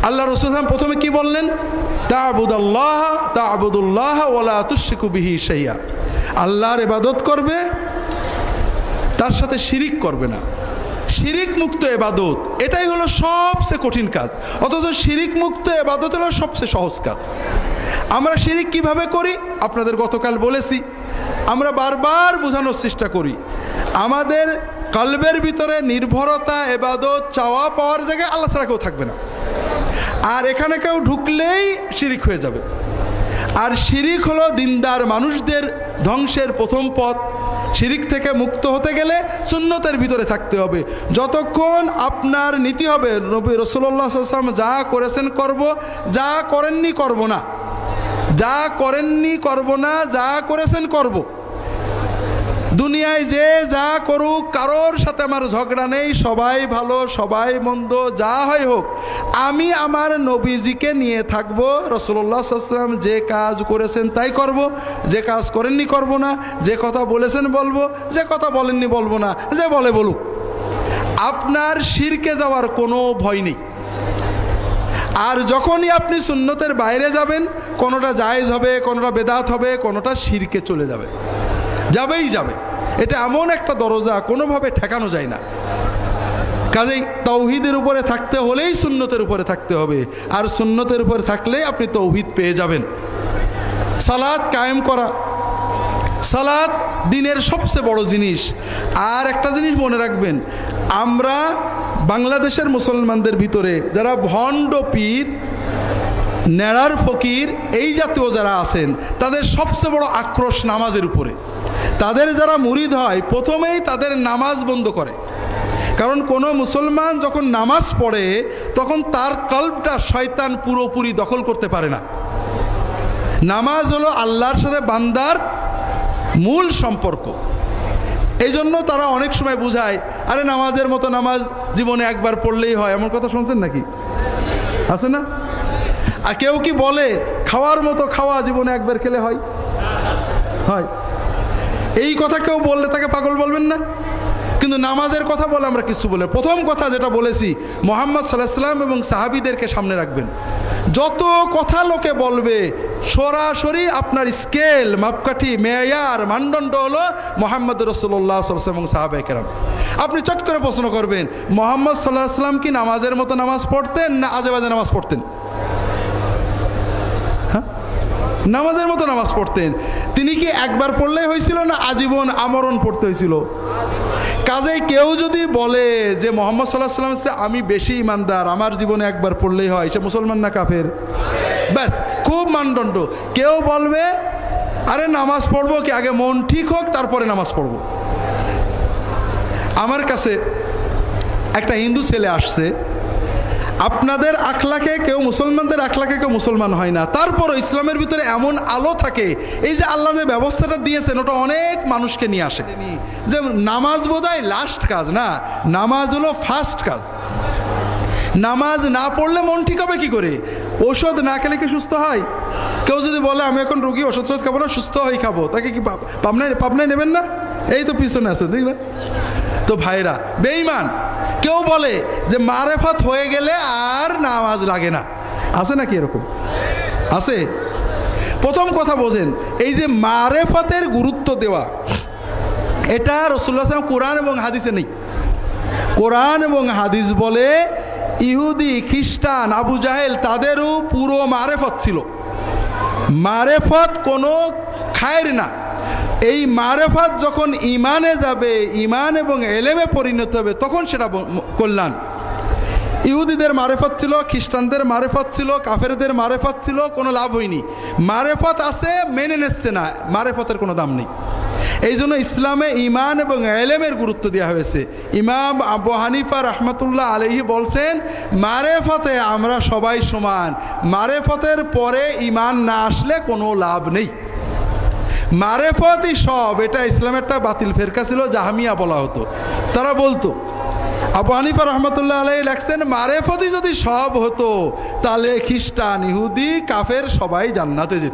আল্লাহ রাসূল প্রথমে কি বললেন? তা'বুদুল্লাহ ওয়া লা তুশরিকু বিহি শাইআ, আল্লাহর ইবাদত করবে, তার সাথে শিরিক করবে না। শিরিক মুক্ত ইবাদত, এটাই হলো সবচেয়ে কঠিন কাজ, অথচ শিরিক মুক্ত ইবাদত হলো সবচেয়ে সহজ কাজ। আমরা শিরিক কিভাবে করি আপনাদের গতকাল বলেছি। আমরা বারবার বোঝানোর চেষ্টা করি, আমাদের কলবের ভিতরে নির্ভরতা, ইবাদত, চাওয়া পাওয়ার জায়গায় আল্লাহ ছাড়া কেউ থাকবে না, আর এখানে কেউ ঢুকলেই শিরিক হয়ে যাবে। আর শিরিক হলো দিনদার মানুষদের ধ্বংসের প্রথম পথ। শিরিক থেকে মুক্ত হতে গেলে সুন্নতের ভিতরে থাকতে হবে। যতক্ষণ আপনার নীতি হবে নবী রাসূলুল্লাহ সাল্লাল্লাহু আলাইহি ওয়াসাল্লাম যা করেছেন করব, যা করেননি করব না, যা করেননি করব না, যা করেছেন করব। দুনিয়ায় যে যা করুক কারোর সাথে আমার ঝগড়া নেই, সবাই ভালো সবাই মন্দ যা হয় হোক, আমি আমার নবীজিকে নিয়ে থাকব। রাসূলুল্লাহ সাল্লাল্লাহু আলাইহি ওয়াসাল্লাম যে কাজ করেছেন তাই করব, যে কাজ করেননি করব না, যে কথা বলেছেন বলবো, যে কথা বলেননি বলবো না, যে বলে বলুক। আপনার শিরকে যাওয়ার কোনো ভয় নেই। আর যখনই আপনি সুন্নতের বাইরে যাবেন, কোনোটা জায়েজ হবে, কোনোটা বেদাত হবে, কোনোটা শিরকে চলে যাবে, যাবেই যাবে। এটা এমন একটা দরজা, কোনোভাবে ঠেকানো যায় না। কাজেই তাওহীদের উপরে থাকতে হলেই সুন্নতের উপরে থাকতে হবে, আর সুন্নতের উপরে থাকলেই আপনি তাওহীদ পেয়ে যাবেন। সালাত কায়েম করা, সালাত দিনের সবচেয়ে বড় জিনিস। আর একটা জিনিস মনে রাখবেন, আমরা বাংলাদেশের মুসলমানদের ভিতরে যারা ভণ্ড পীর, নেড়ার ফকির, এই জাতীয় যারা আছেন, তাদের সবচেয়ে বড় আক্রোশ নামাজের উপরে। তাদের যারা মুরিদ হয় প্রথমেই তাদের নামাজ বন্ধ করে, কারণ কোনো মুসলমান যখন নামাজ পড়ে তখন তার কলবটা শয়তান পুরোপুরি দখল করতে পারে না। নামাজ হলো আল্লাহর সাথে বান্দার মূল সম্পর্ক। এই জন্য তারা অনেক সময় বুঝায়, আরে নামাজের মতো নামাজ জীবনে একবার পড়লেই হয়। এমন কথা শুনছেন নাকি? আছে না? আর কেউ কি বলে খাওয়ার মতো খাওয়া জীবনে একবার খেলে হয়? হয়। এই কথা কেউ বললে তাকে পাগল বলবেন না? কিন্তু নামাজের কথা বলে আমরা কিছু বলে, প্রথম কথা যেটা বলেছি, মুহাম্মদ সাল্লাল্লাহু আলাইহি ওয়াসাল্লাম এবং সাহাবীদেরকে সামনে রাখবেন। যত কথা লোকে বলবে, সরাসরি আপনার স্কেল, মাপকাঠি, মেয়ার, মানদণ্ড হলো মুহাম্মদ রাসূলুল্লাহ সাল্লাল্লাহু আলাইহি ওয়াসাল্লাম এবং সাহাবায়ে কেরাম। আপনি চট করে প্রশ্ন করবেন, মুহাম্মদ সাল্লাল্লাহু আলাইহি ওয়াসাল্লাম কি নামাজের মতো নামাজ পড়তেন না আজে বাজে নামাজ পড়তেন? নামাজের মতো নামাজ পড়তেন। তিনি কি একবার পড়লেই হয়েছিল না আজীবন আমরণ পড়তে হয়েছিল? কাজেই কেউ যদি বলে যে মুহাম্মদ সাল্লাল্লাহু আলাইহি ওয়াসাল্লাম আমি বেশি ইমানদার, আমার জীবনে একবার পড়লেই হয়, সে মুসলমান না কাফের? ব্যাস, খুব মানদণ্ড। কেউ বলবে আরে নামাজ পড়বো কি, আগে মন ঠিক হোক তারপরে নামাজ পড়বো। আমার কাছে একটা হিন্দু ছেলে আসছে, আপনাদের আখলাকে কেউ, মুসলমানদের আখলাকে কেউ মুসলমান হয় না, তারপরও ইসলামের ভিতরে এমন আলো থাকে। এই যে আল্লাহ যে ব্যবস্থাটা দিয়েছেন ওটা অনেক মানুষকে নিয়ে আসে। যে নামাজ বোধহয় লাস্ট কাজ না, নামাজ হলো ফার্স্ট কাজ। নামাজ না পড়লে মন ঠিক হবে কি করে? ওষুধ না খেলে কি সুস্থ হয়? কেউ যদি বলে আমি এখন রোগী, ওষুধ খাবো না, সুস্থ হয়ে খাবো, তাকে কি পাবনায় নেবেন না? এই তো পিছনে আছে, ঠিক না? তো ভাইরা বেঈমান। কেউ বলে যে মারেফাত হয়ে গেলে আর নামাজ লাগে না, আছে নাকি এরকম? আছে। প্রথম কথা বোঝেন, এই যে মারেফাতের গুরুত্ব দেওয়া, এটা রাসূলুল্লাহ সাল্লাল্লাহু আলাইহি ওয়াসাল্লাম কোরআন এবং হাদিসে নেই। কোরআন এবং হাদিস বলে ইহুদি, খ্রিস্টান, আবু জাহেল, তাদেরও পুরো মারেফত ছিল। মারেফত কোনো খায়ের না। এই মারেফাত যখন ইমানে যাবে, ইমান এবং এলেমে পরিণত হবে, তখন সেটা কল্যাণ। ইহুদিদের মারেফত ছিল, খ্রিস্টানদের মারেফত ছিল, কাফেরদের মারেফত ছিল, কোনো লাভ হয়নি। মারেফত আছে, মেনে নিচ্ছে না, মারেফতের কোনো দাম নেই। এই জন্য ইসলামে ইমান এবং এলেমের গুরুত্ব দেওয়া হয়েছে। ইমাম আবু হানিফা রাহমাতুল্লাহ আলাইহি বলছেন, মারেফতে আমরা সবাই সমান, মারেফতের পরে ইমান না আসলে কোনো লাভ নেই। মারেফতই সব। এটা ইসলামের একটা বাতিল ফেরকা ছিল, জাহমিয়া বলা হতো। তারা বলতো, আবু হানিফা রহমতুল্লাহ আলাইহি লেখছেন, মারেফতই যদি সব হতো তাহলে খ্রিস্টান, ইহুদি, কাফের সবাই জান্নাতে যেত।